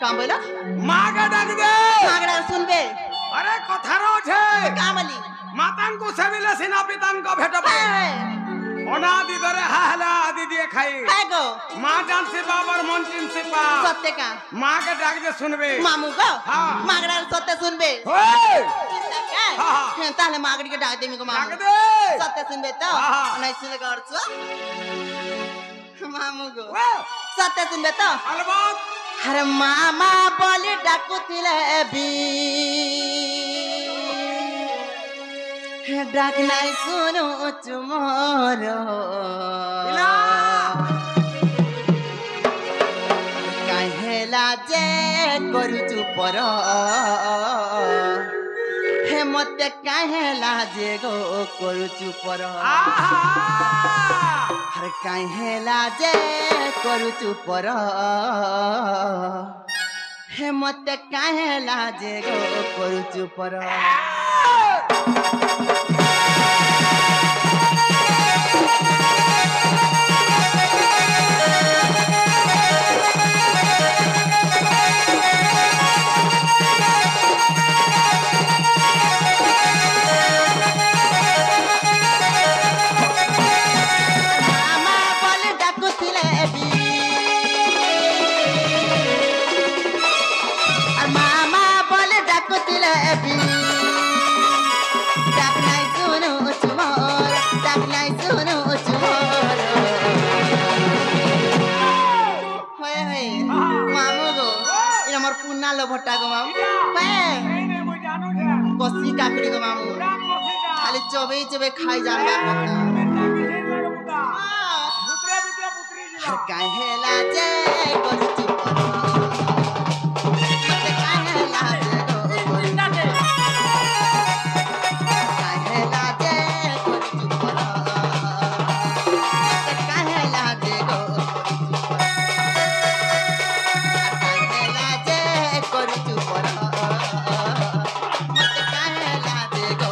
काम बोलो माँ का डाक दे मागड़ा सुनबे अरे कथारो छे कामली मातान को सेविले सिना पितान को भेटबे अनादि दरे हाहला आदि दिए खाई है गो माँ जान से बाबर मंचिन से पा सत्य का माँ के डाक दे सुनबे मामू गो हाँ। मागड़ा सत्य सुनबे होए हाँ ताले मागड़ी के डाक दे मिको डाक मामू दे सत्य सुनबे तो हाँ। नहीं सुने गर्छु मामू गो वो सत्य सुनबे तो अलबत अरे मामा बोली डाकुतिले बी डाक नहीं सुनो तुम्हारो इला काहेला जे करू चुपर हे मते काहेला जे गो करू चुपर आहा अरे काहेला जे करू चुपर हे मते काहेला जे गो करू चुपर मामा बोली डाकुतिले बी मामा बोली डाकुतिले बी डाक नहीं सुनो तुम्हार डाक नहीं सुनो तुम्हार होय होय मामू गो इन हमर पुन्ना लो भट्टा गो मामू पे नहीं मैं जानू छे कसी काकड़ी गो मामू राम मोसीदा खाली चोबे चोबे खाई जानबा पुत्रे पुत्रे पुत्री जिला काहेला जे करू चुपर मते काहेला जे गो काहेला जे करू चुपर मते काहेला जे गो काहेला जे करू चुपर मते काहेला जे गो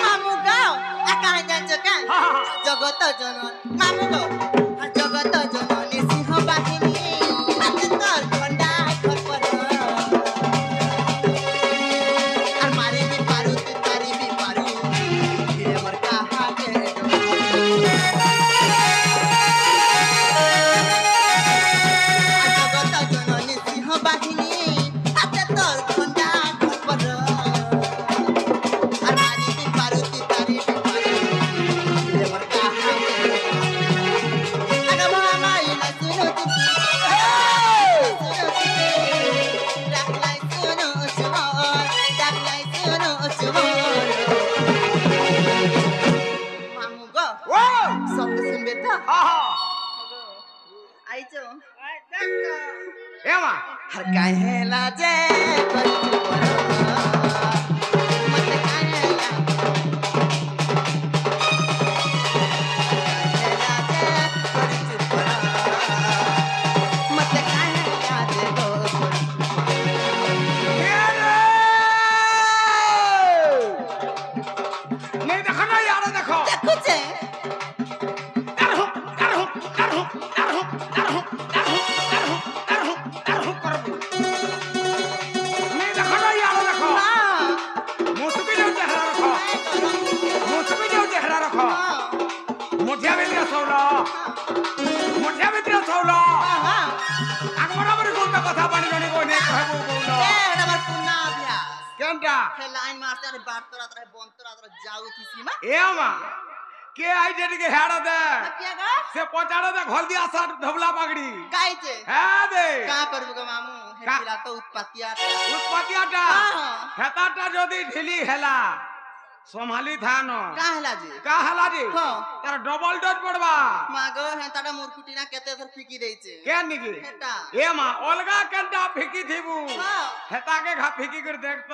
मामू गाओ आकाश जान्छ का जगत जनन मामू गो जगत जननी सिंह बाहिनी अतंतर खंडा खरपर আর মারি বি পারু তুই তারি বি পারু ফিরে মর কাহা কে জগত জননী সিংহ বাহিনী অতंतर খंडा খরपर আর মারি বি পারু তুই তারি বি পারু ফিরে মর কাহা কে আগে মামা ইলা সুনো তুই ডাক লাই সুনো সুমর ডাক লাই সুনো সুমর মামু গো वो সত্য শুনবে তো आहा আইছো एमा हर काहेला जे करू चुपर मते काहेला जे करू चुपर मते काहेला जे गो नहीं देखो ना यार देखो দেখুছে करहु करहु करहु करहु करहु करहु करहु करहु करहु नहीं देखो ना यार देखो না मुसबी जो चेहरा रखो मुसबी जो चेहरा रखो मुठिया बेटिया सौला मुठिया बेटिया सौला হ্যাঁ आग बराबर कोणता कथा पाणी जणी कोणी कहबो बोलो এটা আমার পুনা অভ্যাস केमटा हे लाइन मारते अरे बात तोरा तोरा बंद तोरा तोरा जाऊ की सीमा एमा के आई डेट के हेड़ा दे क्या गा से पचाड़ा दे घोल दिया सार ढबला पगड़ी काई छे है दे का करबो ग मामू ପିଲା ତ ଉତ୍ପାତିଆଟା ଉତ୍ପତ୍ତିଟା ହେତାଟା ଯଦି ଢିଲି ହେଲା ସମ୍ଭାଳି ଥାନ କା ହେଲା ଯେ କା ହେଲା ଯେ ହଁ ତାର ଡବଲ ଡୋଜ ପଡବା ମାଗ ହେନ୍ତାଟା ମୁର୍ଖୁଟି ନା କେତେ ଥର ଫିକି ଦେଇଛେ କେନ ନିକି ହେଟା ଏ ମା ଅଲଗା କେନଟା ଫିକି ଥିବୁ ହଁ ହେତାକେ ଘା ଫିକି କରି ଦେখ ତ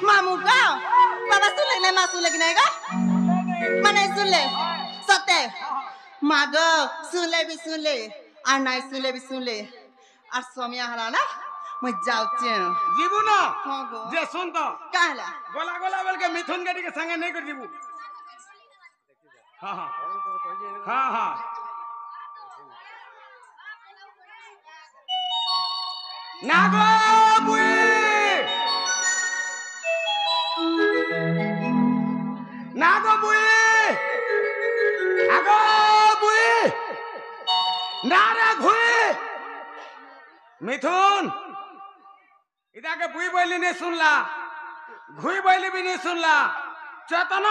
मामू का बाबा सुन ले मां सुन ले नहीं का मने सुन ले सत्य माग सुन ले भी सुन ले और नहीं सुन ले भी सुन ले और सोमिया हला ना मैं जाऊचे जीबू न हां गो जे सुन तो काहला गोला गोला बोल के मिथुन गडी के संगे नहीं कर जीबू हां हां हां हां नागो बुई नागो बुई आगो बुई नारे घुई मिथुन इदा के बुई बोली नहीं सुनला घुई बोली भी नहीं सुनला चेतन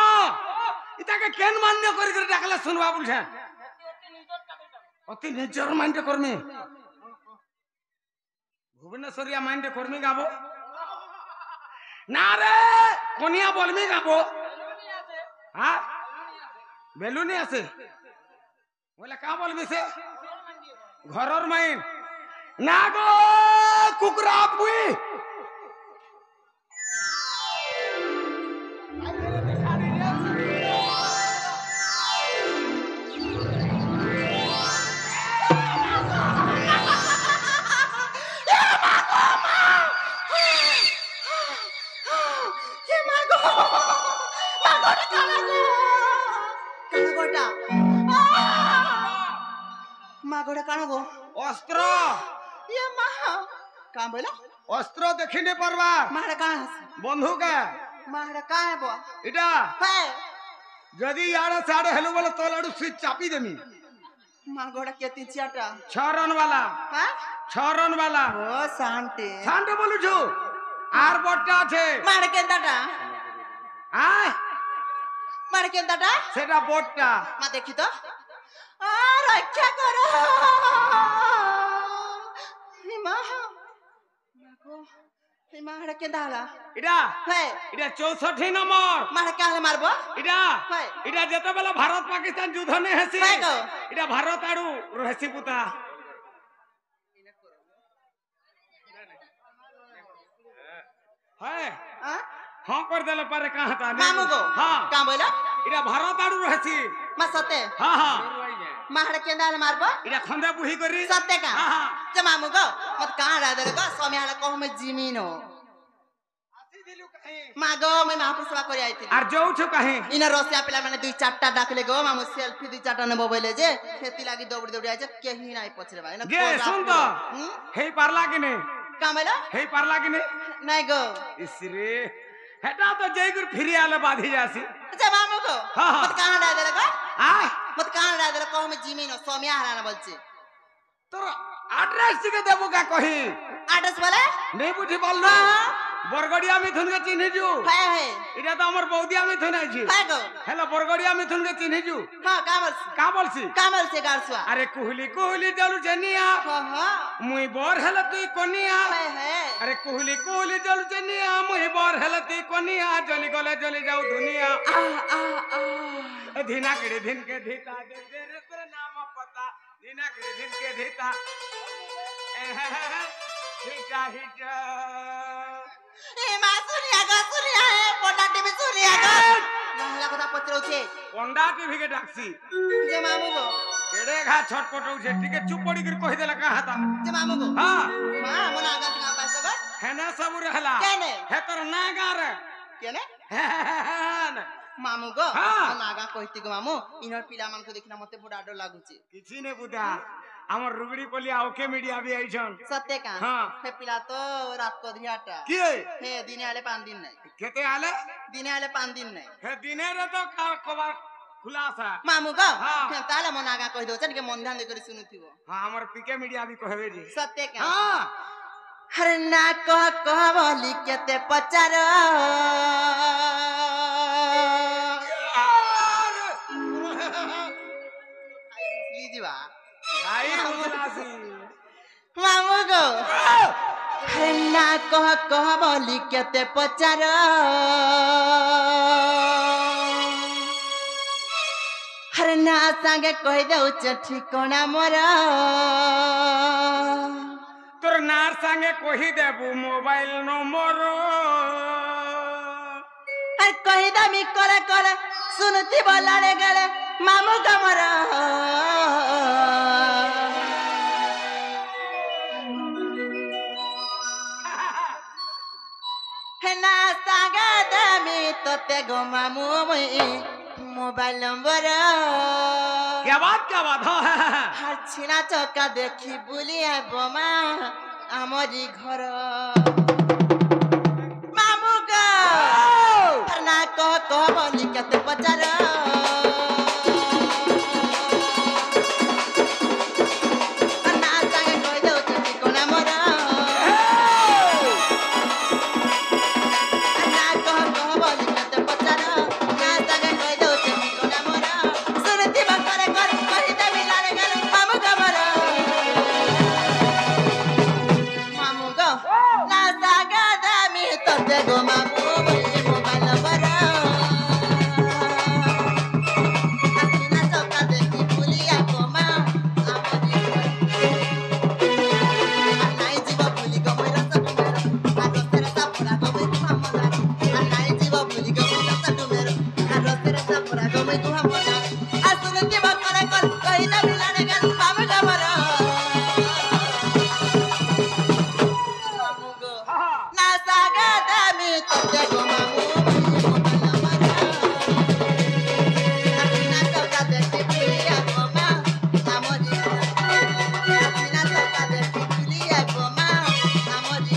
इदा के केन मान्य करी कर डाकला सुनवा बोलछे अति नेचर माइंड करमी भुवनेश्वरिया माइंड करमी गाबो ना रे कोनिया बोलमी गाबो हां बेलुनी আছে बोले का बोलबी से घरर माइंड ना गो कुकरा पुई ये मागो मागो रे काना मागो रे काना गो अस्त्र ये मा का बोला अस्त्र देखि नहीं परवा मारे का बंदूक मारे का है बो इटा है जदी यार साड़े हेलो बोले तो लाडू स्विच चापी देमी मागो रे केती चियाटा 6 रन वाला हां 6 रन वाला ओ शांति शांत बोलू छु आर बट्टा छे मारे केंदाटा आ मारे केंदाटा सेटा बट्टा मा देखि तो आ रक्षा करो हिमा मागो हिमा हरे केंदाला इटा है इटा 64 नंबर मारे काले मारबो इटा है इटा जेते बेला भारत पाकिस्तान युद्ध ने हेसी है गो इटा भारत आडू रहसी पुता है हां हां कर देले पारे कहां था मामू गो हां का बोला इटा भारत आडू रहसी मा सते हां हां मारे केंदाला मारबो इटा खंदे बुही करी सते का हां हां जे मामू गो मत कहां रह दे गो सोमियाला कहो में जिमीन हो आसी दिलु कहीं मागो मैं महापुर सेवा करी आइती आर जाऊ छु कहीं इन रसिया पिला माने दुई चारटा डाकले गो मामू सेल्फी दुई चारटा ने बोबले जे खेती लागि दौड़ी दौड़ी आइजे केही नाइ पछरे भाइ न गे सुन तो हे पारला कि नहीं कामेला हे पारला कि नहीं नाइ गो इसरे हेटा तो जय गुर फिरी आले बाधी जासी जे मामू गो हाँ, हाँ। मत कहां रह दे गो आ मत कहां रह दे कहो में जिमीन हो सोमिया हराना बोलछे तोर एड्रेस के देबो का कही एड्रेस बोले नहीं बुझी पाललो बरगड़िया मिथुन के चिन्ह जू है इटा तो हमर बौदिया मिथुन है छी है गो हेलो बरगड़िया मिथुन के चिन्ह जू हां का बोलसी कामल से गारसुआ अरे कुहली कुहली जलु जनिया हां मुई बर हेल तुई कोनिया है अरे कुहली कुहली जलु जनिया मुई बर हेल तुई कोनिया जली गले जली जाऊ दुनिया आ धीना किड़े धिन के धीता दे रे तेरे नाम पता धीना किड़े धिन के धीता हिटा हिटा ए मा सुनिया है पोटा टीवी सुनिया गो नहला কথা পত্র আছে पंडा टीवी के डाक्सी जे मामू गो केड़े घा छटपट होछे ठीक है चुप पड़ी कर कहि देला कहा था जे मामू गो हां मां मन आगा का पास गो है ना सब रहला केने हे तोर ना गा रे केने हेन मामू गो हाँ। मन आगा कहती गो मामू इनर पिला मान को देखना मते बड़ा डर लागुची किछि ने बुदा हमर रुगड़ी पलिया ओके मीडिया भी आइछन सत्य का हाँ। हे पिला तो रात को धियाटा की हे दिने आले 5 दिन नहीं केते आले दिने आले 5 दिन नहीं हे दिने रे तो कबार खुलासा मामू गो हाँ। हे ताले मन आगा कहि दो छन के मन ध्यान दे करी सुनुथिबो हां हमर पीके मीडिया भी कहबे जी सत्य का हां हर ना कह बोली केते पचार लीजिवा भाई मुसलासी मामू गो हर ना कह बोली केते पचार हर ना संगे कहि दउ ठिकाना मोर तोर नार संगे कहि देबू मोबाइल नंबर हर कहि दमी करे करे सुनती बोलाड़े गले मामू कमर है ना संगे दमी तोते गो मामू मोबाइल नंबर क्या बात हां हर छिना चौका देखी बुलिया बोमा आमरी घर मामू का ना कह बोली केते पचार ना संगे कहि दउ छी कोना मोर ना कह बोली केते पचार ना संगे कहि दउ छी कोना मोर सुनती बकरे कर कहि दे मिलारे गल मामू कमर मामू गो ना सागा दामी तते गो मामू मोबाइल नंबर आसिना चौका देखी बुलिया गोमा आमरी नाई जीव बुली गो मेरा सब मेरो आरो तेरा सापुरा गो मैं तू हमला नाई जीव बुली गो मेरा सब मेरो आरो तेरा सापुरा गो मैं तू हमला आसुनती बकरे कर कहि ना मिलाने गल मामू कमर मामू गो ना सागा दामी तते गो मामू मोबाइल नंबर आसिना चौका देखी बुलिया गोमा आमरी आसिना चौका देखी बुलिया गोमा आमरी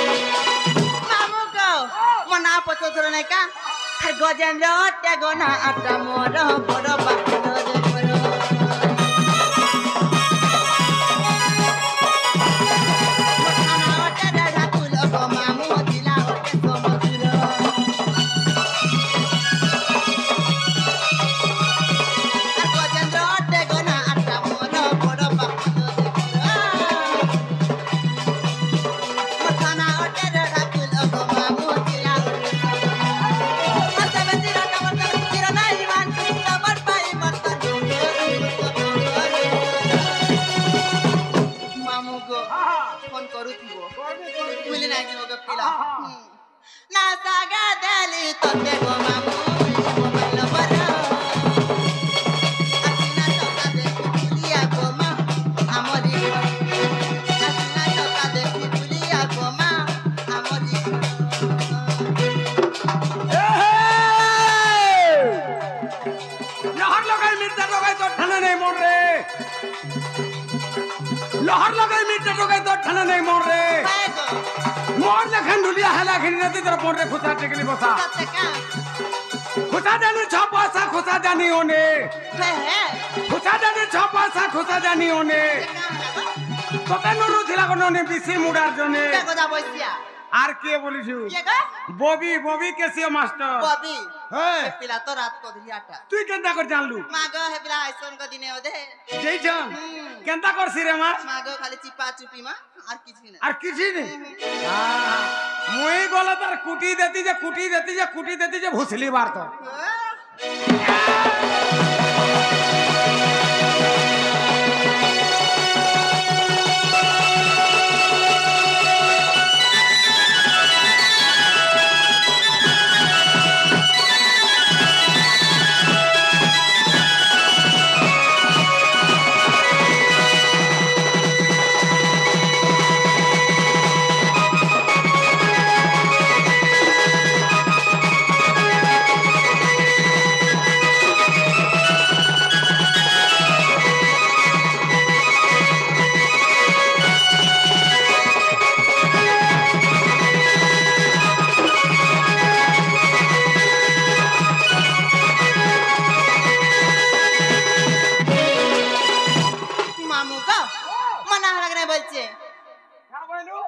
मामू गो मना पचो थरो नै का हर गजेन्द्र त्यागो ना आटा मोर बड़ बाटो रे मोर मखाना ओटे रे ढाकुल गो मामू दिला ओटे समजुर हर गजेन्द्र त्यागो ना आटा मोर बड़ बाटो रे मोर मखाना ओटे रे ढाकुल गो मामू दिला ओटे मत बंदिरा टमटर तिरा नाही मान टमट पाई मत मामू गो फोन करू थिबो बुली नाही दिबो गप पिला ना सागा देली तते गो मामू मोबाइल नंबर आसिना चौका देखी बुलिया गोमा आमरी आसिना चौका देखी बुलिया गोमा आमरी लहर लगाई मिर्चा लगाई तो ठंडा नहीं मोड़ रे लहर लगाई मिर्चा लगाई तो ठंडा नहीं मोड़ रे पाएगो मोड़ लखन ढुलिया हला खिनी नदी तरफ मोड़ रे खुसा टेकली बसा सत्य का खुसा जानी छपासा खुसा जानी होने है खुसा जानी छपासा खुसा जानी होने काम लगा তোতে নুরু ছিলা কোন নে বিসি মুডার জনে কে কথা বইছিয়া আর কে বলিছু কে গা ববি কেসিও মাস্টার ববি হে পিলা তো রাত কো দিয়াটা তুই কেনতা করে জানলু মাগো হে পিলা আইসন কো দিনে ওদে যেইছন কেনতা করছি রে মা মাগো খালি চিপা চুপি মা আর কিছু না আর কিছু নেই মুই গলা তার কুটি দেতি যে ভুসলি বার তো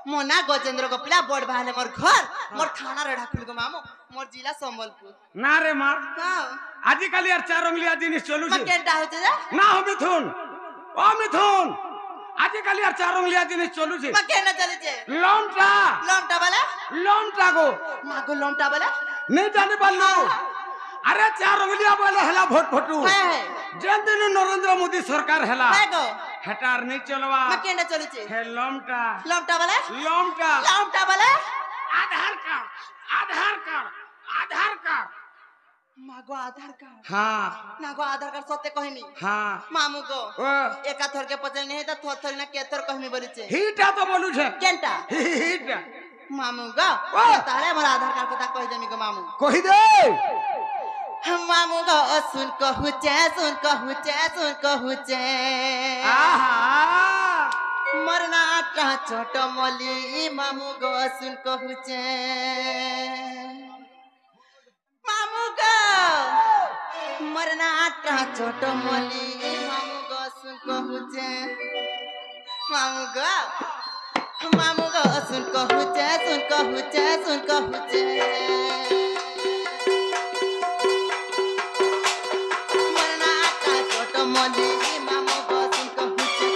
मोना गजेंद्र को पिला बोर्ड बाहले मोर घर मोर थाना रेढ़ा खुल गो मामो मोर जिला संबलपुर ना रे मां हां आजि काली यार चार अंगलिया जिनिस चलु छे केनटा होते जा ना हो मिथुन आजि काली यार चार अंगलिया जिनिस चलु छे केना चले छे लोमटा वाला लोमटा गो मागो लोमटा वाला नहीं जाने पालो अरे चार अंगलिया बोले हला भोट भोटू जेन दिन नरेंद्र मोदी सरकार हला गो हटार नहीं चलवा केना चले छे हे लोमटा वाला लोमटा वाला आधार कार्ड मागो आधार कार्ड हां नागो आधार कार्ड सत्य कहमी हां मामू को एका थोर के पचल नहीं त थोर थोर ना के थोर कहमी बोली छे हीटा तो बोलू छे केनटा हीटा मामू गो तारे मोर आधार कार्ड कथा कहि देमी गो मामू कहि दे हम मामू गो सुन कहू चे आहा मरना आटा छोट मली मामू गो सुन कहू चे मामू गो मरना आटा छोट मली मामू गो सुन कहू चे मामू गो सुन कहू चे मरना आटा छोट मली मामू गो सुन कहू चे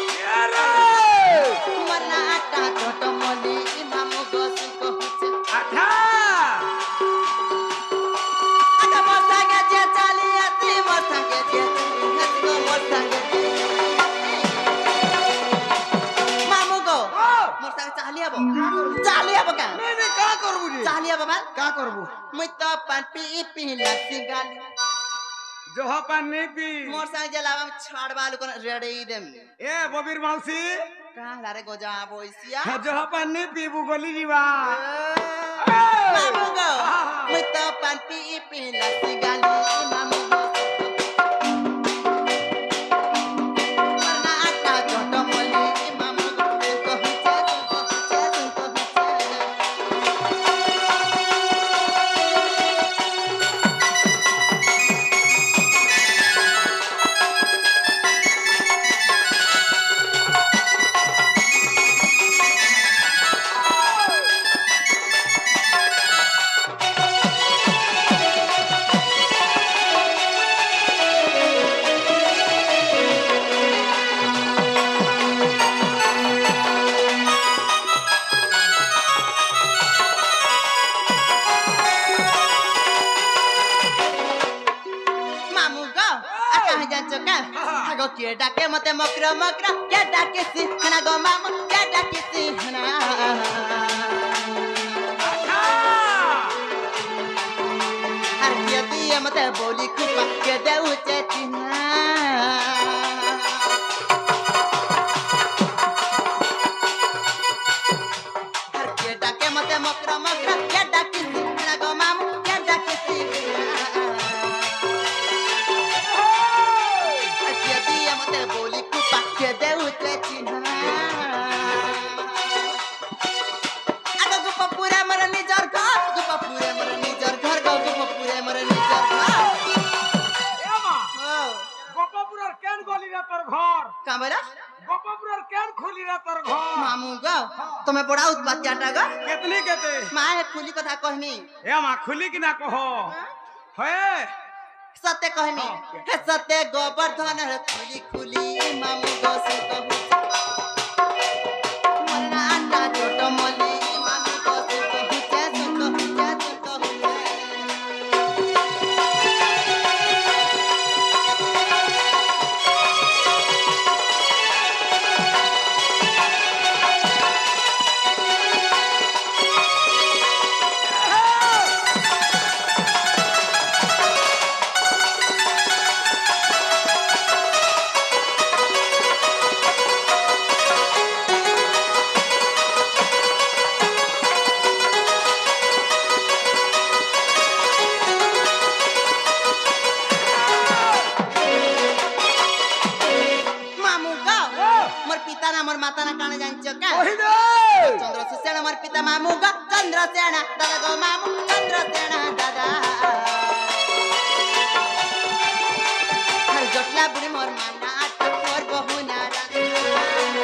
मरना आटा छोट मली मामू गो सुन कहू चे अच्छा का करबू मैं तो पान पी लस्सी गाली जो पान नहीं पी मोर संग जलावा छाड़ बालू को रेडी देम ए बबीर मालसी का लारे गोजा बोइसिया जो पान नहीं पीबू गोली जीवा मामू गो मैं तो पान पी लस्सी गाली मामू गो मरना आटा छोट मोली मामू गो कहू चे के डाके मते मकरा के डाके सी हना गो मामा के डाके सी हना हर यदि मते बोली कुपा के देउ चेतिना हर के डाके मते मकरा के डाके सी हना गो मामा के डाके सी बोली कुपा के देउ चेतिना आगो गुपा पूरा मर निजर घर गुपा पूरा मर निजर घर गो गुपा पूरा मर निजर घर ए मा गोपापुर केन गोली रे तोर घर का बोला गोपापुर केन खोली रे तोर मामू गो तुम्हें बड़ा उत्पात्याटा गो कितनी केते माँ है खुली कथा कहनी ए मा खुली कि ना कहो हे सत्य कहनी हे सत्य गोवर्धन है खुली खुली मामू गो सुन कहू मरना अंडा छोटो मोली मामू गो सुन कहू माता ना काने जांचो का चंद्रसेन मोर पिता मामू गो चंद्रसेन दादा गो मामू चंद्रसेन दादा हर जटला बुढ़ी मोर माना आटा मोर बहु नारा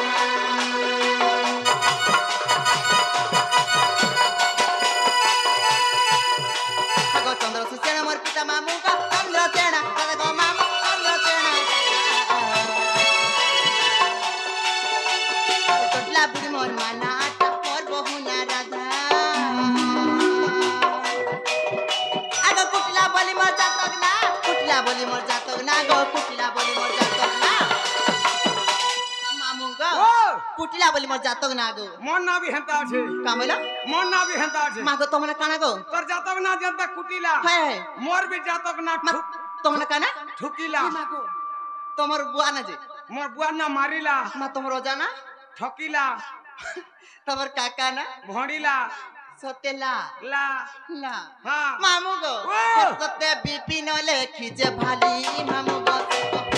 गो चंद्रसेन मोर पिता मामू गो चंद्रसेन दादा गो मामू चंद्रसेन बुढ़ी मोर माना आटा मोर बहु ना राधा आगो कुटला बोली मोर जातक ना गो कुटला बोली मोर जातक ना मामू गो कुटला बोली मोर जातक ना गो मन ना भी हंता छे का बोला मन ना भी हंता छे मागो तमने काना गो तोर जातक ना जनता कुटिला है मोर भी जातक ना तमने काना ठुकिला मागो तमर बुआ ना जे मोर बुआ ना मारिला मा तमर जाना ठकिला तमर काका ना भोंडीला सतेला ला ला हां मामू गो सत्य बीपी न लेखी जे भाली मामू गो